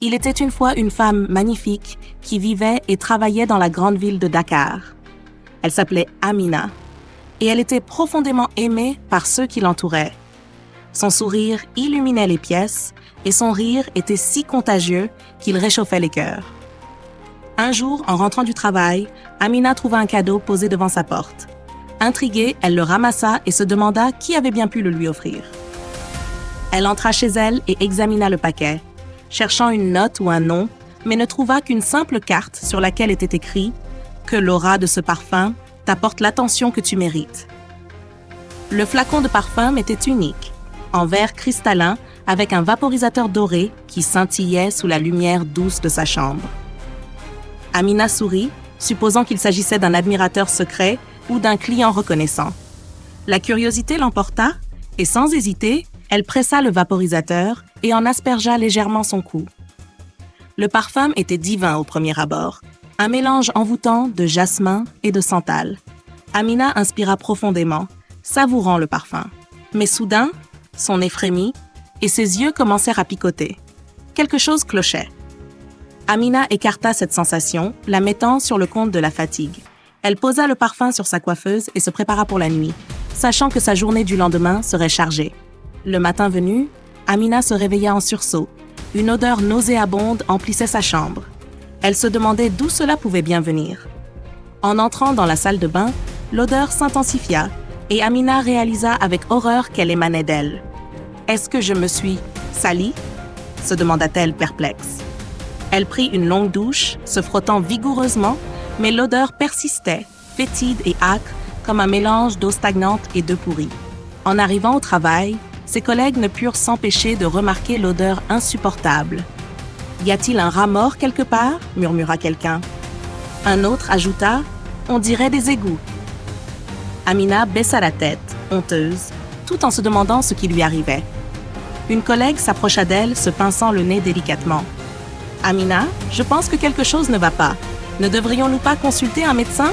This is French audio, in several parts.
Il était une fois une femme magnifique qui vivait et travaillait dans la grande ville de Dakar. Elle s'appelait Amina et elle était profondément aimée par ceux qui l'entouraient. Son sourire illuminait les pièces et son rire était si contagieux qu'il réchauffait les cœurs. Un jour, en rentrant du travail, Amina trouva un cadeau posé devant sa porte. Intriguée, elle le ramassa et se demanda qui avait bien pu le lui offrir. Elle entra chez elle et examina le paquet, cherchant une note ou un nom, mais ne trouva qu'une simple carte sur laquelle était écrit « Que l'aura de ce parfum t'apporte l'attention que tu mérites ». Le flacon de parfum était unique, en verre cristallin avec un vaporisateur doré qui scintillait sous la lumière douce de sa chambre. Amina sourit, supposant qu'il s'agissait d'un admirateur secret ou d'un client reconnaissant. La curiosité l'emporta et sans hésiter, elle pressa le vaporisateur et en aspergea légèrement son cou. Le parfum était divin au premier abord, un mélange envoûtant de jasmin et de santal. Amina inspira profondément, savourant le parfum. Mais soudain, son nez frémit et ses yeux commencèrent à picoter. Quelque chose clochait. Amina écarta cette sensation, la mettant sur le compte de la fatigue. Elle posa le parfum sur sa coiffeuse et se prépara pour la nuit, sachant que sa journée du lendemain serait chargée. Le matin venu, Amina se réveilla en sursaut. Une odeur nauséabonde emplissait sa chambre. Elle se demandait d'où cela pouvait bien venir. En entrant dans la salle de bain, l'odeur s'intensifia et Amina réalisa avec horreur qu'elle émanait d'elle. « Est-ce que je me suis salie ?» se demanda-t-elle perplexe. Elle prit une longue douche, se frottant vigoureusement, mais l'odeur persistait, fétide et âcre, comme un mélange d'eau stagnante et d'œufs pourris. En arrivant au travail, ses collègues ne purent s'empêcher de remarquer l'odeur insupportable. « Y a-t-il un rat mort quelque part ?» murmura quelqu'un. Un autre ajouta « On dirait des égouts ». Amina baissa la tête, honteuse, tout en se demandant ce qui lui arrivait. Une collègue s'approcha d'elle, se pinçant le nez délicatement. « Amina, je pense que quelque chose ne va pas. Ne devrions-nous pas consulter un médecin ?»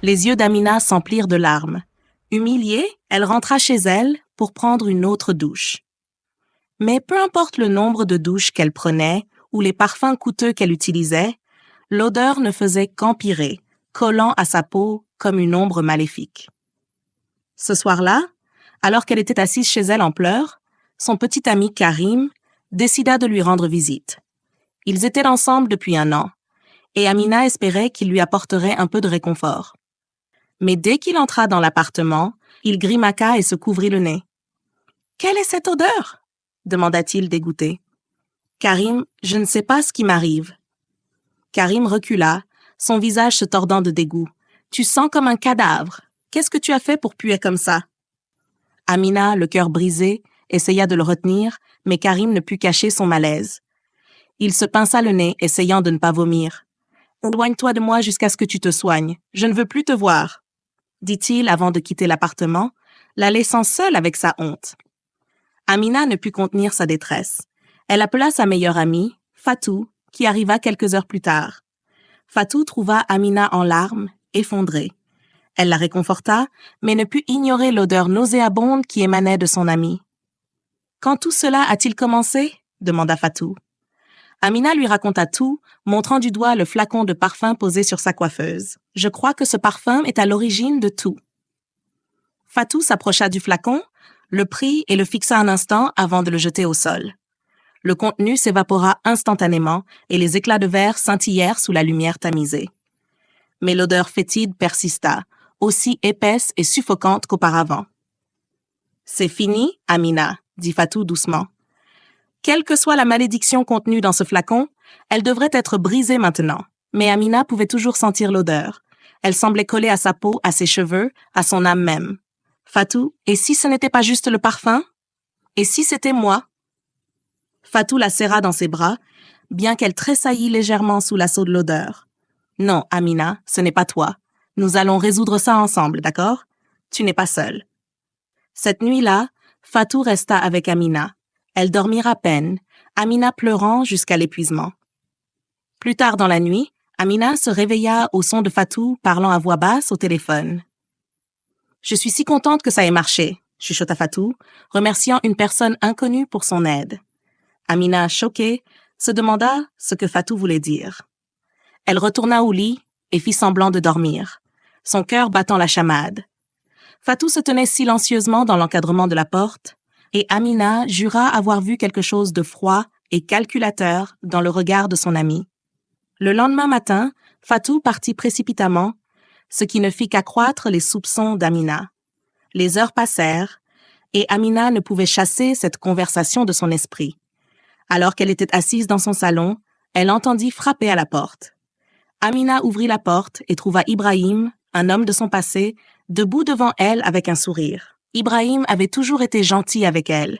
Les yeux d'Amina s'emplirent de larmes. Humiliée, elle rentra chez elle pour prendre une autre douche. Mais peu importe le nombre de douches qu'elle prenait ou les parfums coûteux qu'elle utilisait, l'odeur ne faisait qu'empirer, collant à sa peau comme une ombre maléfique. Ce soir-là, alors qu'elle était assise chez elle en pleurs, son petit ami Karim décida de lui rendre visite. Ils étaient ensemble depuis 1 an, et Amina espérait qu'il lui apporterait un peu de réconfort. Mais dès qu'il entra dans l'appartement, il grimaqua et se couvrit le nez. « Quelle est cette odeur ?» demanda-t-il dégoûté. « Karim, je ne sais pas ce qui m'arrive. » Karim recula, son visage se tordant de dégoût. « Tu sens comme un cadavre. Qu'est-ce que tu as fait pour puer comme ça ?» Amina, le cœur brisé, essaya de le retenir, mais Karim ne put cacher son malaise. Il se pinça le nez, essayant de ne pas vomir. « Éloigne-toi de moi jusqu'à ce que tu te soignes. Je ne veux plus te voir. » dit-il avant de quitter l'appartement, la laissant seule avec sa honte. Amina ne put contenir sa détresse. Elle appela sa meilleure amie, Fatou, qui arriva quelques heures plus tard. Fatou trouva Amina en larmes, effondrée. Elle la réconforta, mais ne put ignorer l'odeur nauséabonde qui émanait de son amie. « Quand tout cela a-t-il commencé ?» demanda Fatou. Amina lui raconta tout, montrant du doigt le flacon de parfum posé sur sa coiffeuse. « Je crois que ce parfum est à l'origine de tout. » Fatou s'approcha du flacon, le prit et le fixa un instant avant de le jeter au sol. Le contenu s'évapora instantanément et les éclats de verre scintillèrent sous la lumière tamisée. Mais l'odeur fétide persista, aussi épaisse et suffocante qu'auparavant. « C'est fini, Amina » dit Fatou doucement. Quelle que soit la malédiction contenue dans ce flacon, elle devrait être brisée maintenant. Mais Amina pouvait toujours sentir l'odeur. Elle semblait coller à sa peau, à ses cheveux, à son âme même. Fatou, et si ce n'était pas juste le parfum? Et si c'était moi? Fatou la serra dans ses bras, bien qu'elle tressaillît légèrement sous l'assaut de l'odeur. Non, Amina, ce n'est pas toi. Nous allons résoudre ça ensemble, d'accord? Tu n'es pas seule. Cette nuit-là, Fatou resta avec Amina. Elle dormit à peine, Amina pleurant jusqu'à l'épuisement. Plus tard dans la nuit, Amina se réveilla au son de Fatou parlant à voix basse au téléphone. « Je suis si contente que ça ait marché », chuchota Fatou, remerciant une personne inconnue pour son aide. Amina, choquée, se demanda ce que Fatou voulait dire. Elle retourna au lit et fit semblant de dormir, son cœur battant la chamade. Fatou se tenait silencieusement dans l'encadrement de la porte, et Amina jura avoir vu quelque chose de froid et calculateur dans le regard de son amie. Le lendemain matin, Fatou partit précipitamment, ce qui ne fit qu'accroître les soupçons d'Amina. Les heures passèrent, et Amina ne pouvait chasser cette conversation de son esprit. Alors qu'elle était assise dans son salon, elle entendit frapper à la porte. Amina ouvrit la porte et trouva Ibrahim, un homme de son passé, debout devant elle avec un sourire. Ibrahim avait toujours été gentil avec elle,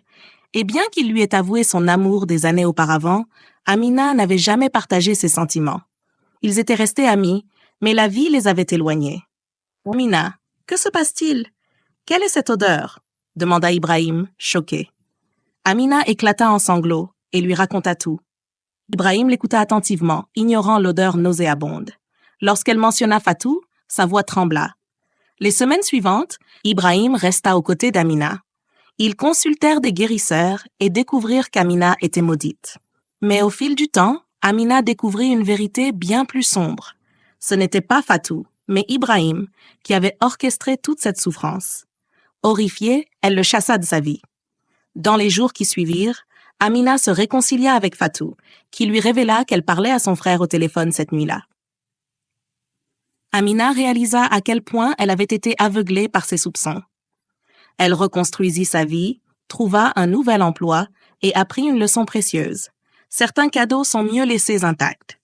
et bien qu'il lui ait avoué son amour des années auparavant, Amina n'avait jamais partagé ses sentiments. Ils étaient restés amis, mais la vie les avait éloignés. « Amina, que se passe-t-il? Quelle est cette odeur ?» demanda Ibrahim, choqué. Amina éclata en sanglots et lui raconta tout. Ibrahim l'écouta attentivement, ignorant l'odeur nauséabonde. Lorsqu'elle mentionna Fatou, sa voix trembla. Les semaines suivantes, Ibrahim resta aux côtés d'Amina. Ils consultèrent des guérisseurs et découvrirent qu'Amina était maudite. Mais au fil du temps, Amina découvrit une vérité bien plus sombre. Ce n'était pas Fatou, mais Ibrahim, qui avait orchestré toute cette souffrance. Horrifiée, elle le chassa de sa vie. Dans les jours qui suivirent, Amina se réconcilia avec Fatou, qui lui révéla qu'elle parlait à son frère au téléphone cette nuit-là. Amina réalisa à quel point elle avait été aveuglée par ses soupçons. Elle reconstruisit sa vie, trouva un nouvel emploi et apprit une leçon précieuse. Certains cadeaux sont mieux laissés intacts.